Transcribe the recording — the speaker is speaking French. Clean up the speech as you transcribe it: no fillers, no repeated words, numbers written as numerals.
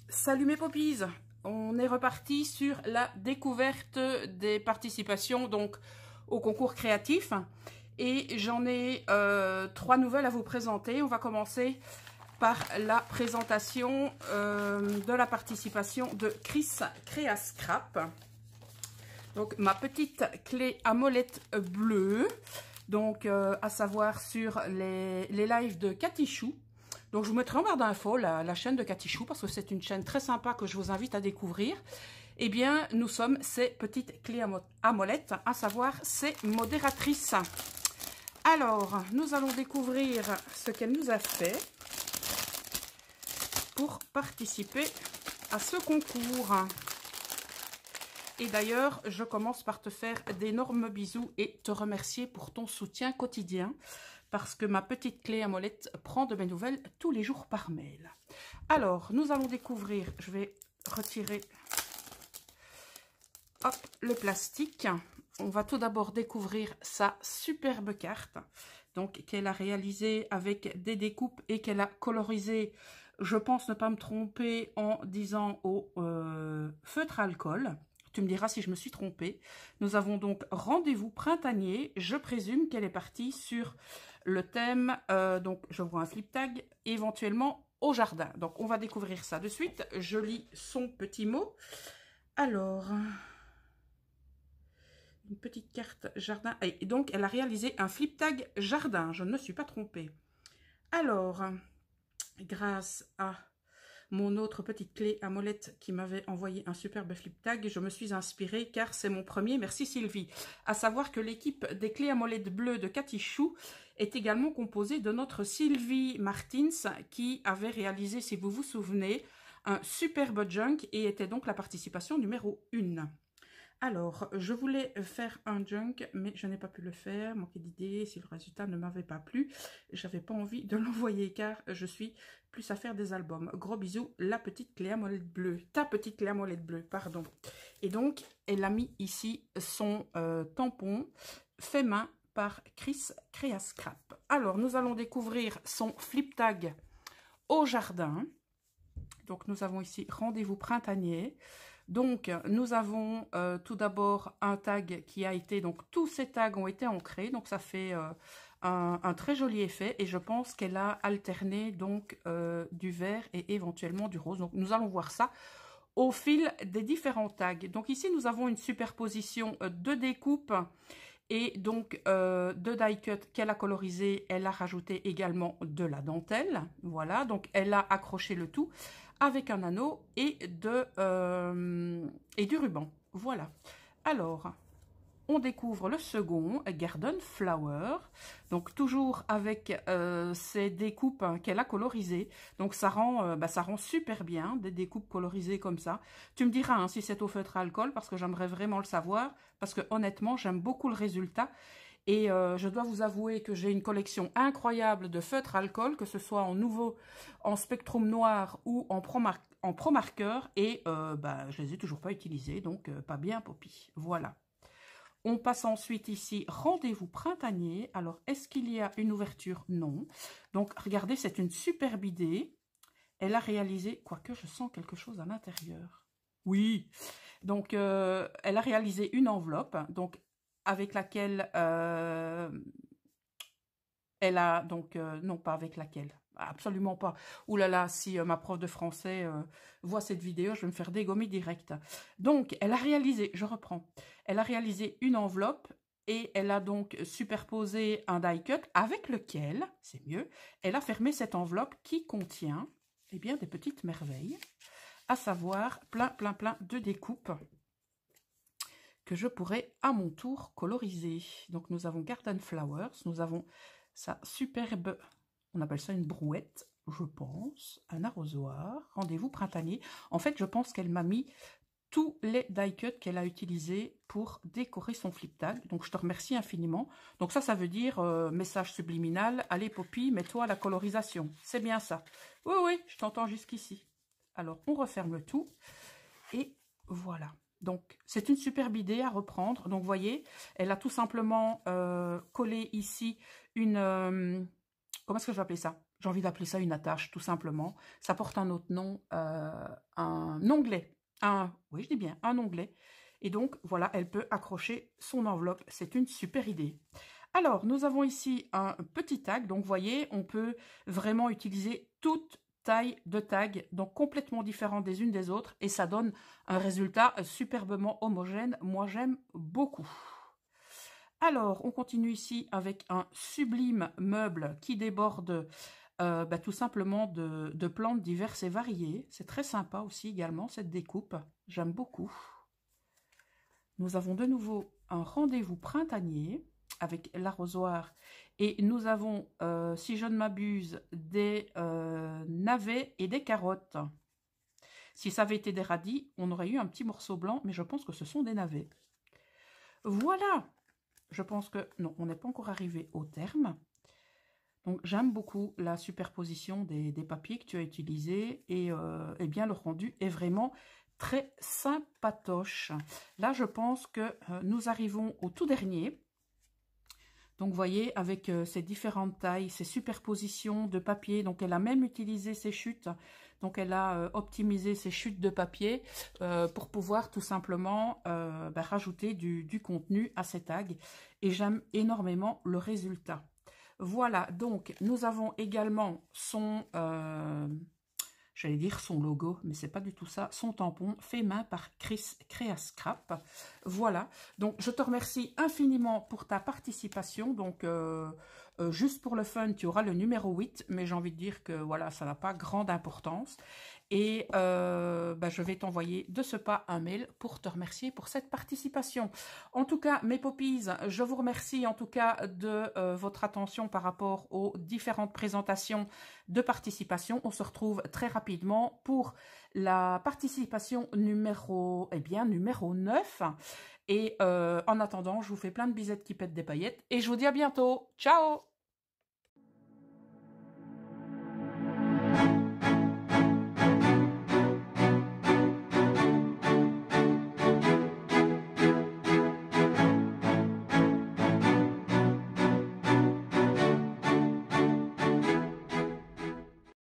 Salut mes poppies, on est reparti sur la découverte des participations donc au concours créatif et j'en ai 3 nouvelles à vous présenter. On va commencer par la présentation de la participation de Chris Créascrap. Donc ma petite clé à molette bleue, donc à savoir sur les lives de Cathy Chou. Donc, je vous mettrai en barre d'infos la chaîne de Cathy Chou parce que c'est une chaîne très sympa que je vous invite à découvrir. Eh bien, nous sommes ces petites clés à molette, à savoir ces modératrices. Alors, nous allons découvrir ce qu'elle nous a fait pour participer à ce concours. Et d'ailleurs, je commence par te faire d'énormes bisous et te remercier pour ton soutien quotidien. Parce que ma petite clé à molette prend de mes nouvelles tous les jours par mail. Alors, nous allons découvrir, je vais retirer hop, le plastique. On va tout d'abord découvrir sa superbe carte, donc qu'elle a réalisée avec des découpes et qu'elle a colorisée, je pense ne pas me tromper en disant au feutre alcool. Tu me diras si je me suis trompée. Nous avons donc rendez-vous printanier. Je présume qu'elle est partie sur le thème, donc je vois un flip tag, éventuellement au jardin. Donc on va découvrir ça de suite. Je lis son petit mot. Alors, une petite carte jardin. Et donc elle a réalisé un flip tag jardin. Je ne me suis pas trompée. Alors, grâce à mon autre petite clé à molette qui m'avait envoyé un superbe flip tag, je me suis inspirée car c'est mon premier. Merci Sylvie. À savoir que l'équipe des clés à molette bleues de Cathy Chou est également composée de notre Sylvie Martins qui avait réalisé, si vous vous souvenez, un superbe junk et était donc la participation numéro 1. Alors, je voulais faire un junk, mais je n'ai pas pu le faire, manqué d'idées, si le résultat ne m'avait pas plu. J'avais pas envie de l'envoyer car je suis plus à faire des albums. Gros bisous, la petite clé à molette bleue. Ta petite clé à molette bleue, pardon. Et donc, elle a mis ici son tampon fait main par Chris Créascrap. Alors, nous allons découvrir son flip tag au jardin. Donc, nous avons ici rendez-vous printanier. Donc, nous avons tout d'abord un tag qui a été, donc tous ces tags ont été ancrés, donc ça fait un très joli effet et je pense qu'elle a alterné donc du vert et éventuellement du rose. Donc, nous allons voir ça au fil des différents tags. Donc ici, nous avons une superposition de découpes et donc de die cut qu'elle a colorisé. Elle a rajouté également de la dentelle. Voilà, donc elle a accroché le tout avec un anneau et du ruban. Voilà. Alors, on découvre le second, Garden Flower. Donc, toujours avec ces découpes qu'elle a colorisées. Donc, ça rend super bien, des découpes colorisées comme ça. Tu me diras hein, si c'est au feutre à alcool, parce que j'aimerais vraiment le savoir. Parce que honnêtement, j'aime beaucoup le résultat. Et je dois vous avouer que j'ai une collection incroyable de feutres alcool, que ce soit en spectrum noir ou en pro marqueur. Et je les ai toujours pas utilisés, donc pas bien Poppy. Voilà. On passe ensuite ici, rendez-vous printanier. Alors, est-ce qu'il y a une ouverture? Non. Donc, regardez, c'est une superbe idée. Elle a réalisé, quoique je sens quelque chose à l'intérieur. Oui. Donc, elle a réalisé une enveloppe. Donc, avec laquelle elle a donc non pas avec laquelle absolument pas. Ouh là là, si ma prof de français voit cette vidéo, je vais me faire dégommer direct. Donc elle a réalisé, je reprends, elle a réalisé une enveloppe et elle a donc superposé un die cut avec lequel, c'est mieux, elle a fermé cette enveloppe qui contient eh bien des petites merveilles, à savoir plein de découpes que je pourrais à mon tour coloriser. Donc nous avons Garden Flowers, nous avons sa superbe, on appelle ça une brouette, je pense, un arrosoir, rendez-vous printanier. En fait, je pense qu'elle m'a mis tous les die cuts qu'elle a utilisés pour décorer son flip tag. Donc, je te remercie infiniment. Donc, ça veut dire message subliminal. Allez, Poppy, mets-toi à la colorisation. C'est bien ça. Oui, oui, je t'entends jusqu'ici. Alors, on referme le tout. Et voilà. Donc, c'est une superbe idée à reprendre. Donc, vous voyez, elle a tout simplement collé ici une... comment est-ce que je vais appeler ça? J'ai envie d'appeler ça une attache, tout simplement. Ça porte un autre nom, un onglet. Oui, je dis bien, un onglet. Et donc, voilà, elle peut accrocher son enveloppe. C'est une super idée. Alors, nous avons ici un petit tag. Donc, vous voyez, on peut vraiment utiliser toute taille de tag, donc complètement différentes des unes des autres. Et ça donne un résultat superbement homogène. Moi, j'aime beaucoup. Alors, on continue ici avec un sublime meuble qui déborde tout simplement de plantes diverses et variées. C'est très sympa aussi également, cette découpe. J'aime beaucoup. Nous avons de nouveau un rendez-vous printanier avec l'arrosoir. Et nous avons, si je ne m'abuse, des navets et des carottes. Si ça avait été des radis, on aurait eu un petit morceau blanc, mais je pense que ce sont des navets. Voilà! Je pense que... non, on n'est pas encore arrivé au terme. Donc, j'aime beaucoup la superposition des papiers que tu as utilisés. Et eh bien, le rendu est vraiment très sympatoche. Là, je pense que nous arrivons au tout dernier. Donc, vous voyez, avec ces différentes tailles, ces superpositions de papier. Donc, elle a même utilisé ses chutes. Donc, elle a optimisé ses chutes de papier pour pouvoir tout simplement rajouter du contenu à ces tags. Et j'aime énormément le résultat. Voilà, donc, nous avons également son... j'allais dire son logo, mais c'est pas du tout ça. Son tampon fait main par Chris Creascrap. Voilà. Donc, je te remercie infiniment pour ta participation. Donc, juste pour le fun, tu auras le numéro 8. Mais j'ai envie de dire que, voilà, ça n'a pas grande importance. Et je vais t'envoyer de ce pas un mail pour te remercier pour cette participation. En tout cas, mes poppies, je vous remercie en tout cas de votre attention par rapport aux différentes présentations de participation. On se retrouve très rapidement pour la participation numéro 9. Et en attendant, je vous fais plein de bisettes qui pètent des paillettes. Et je vous dis à bientôt. Ciao!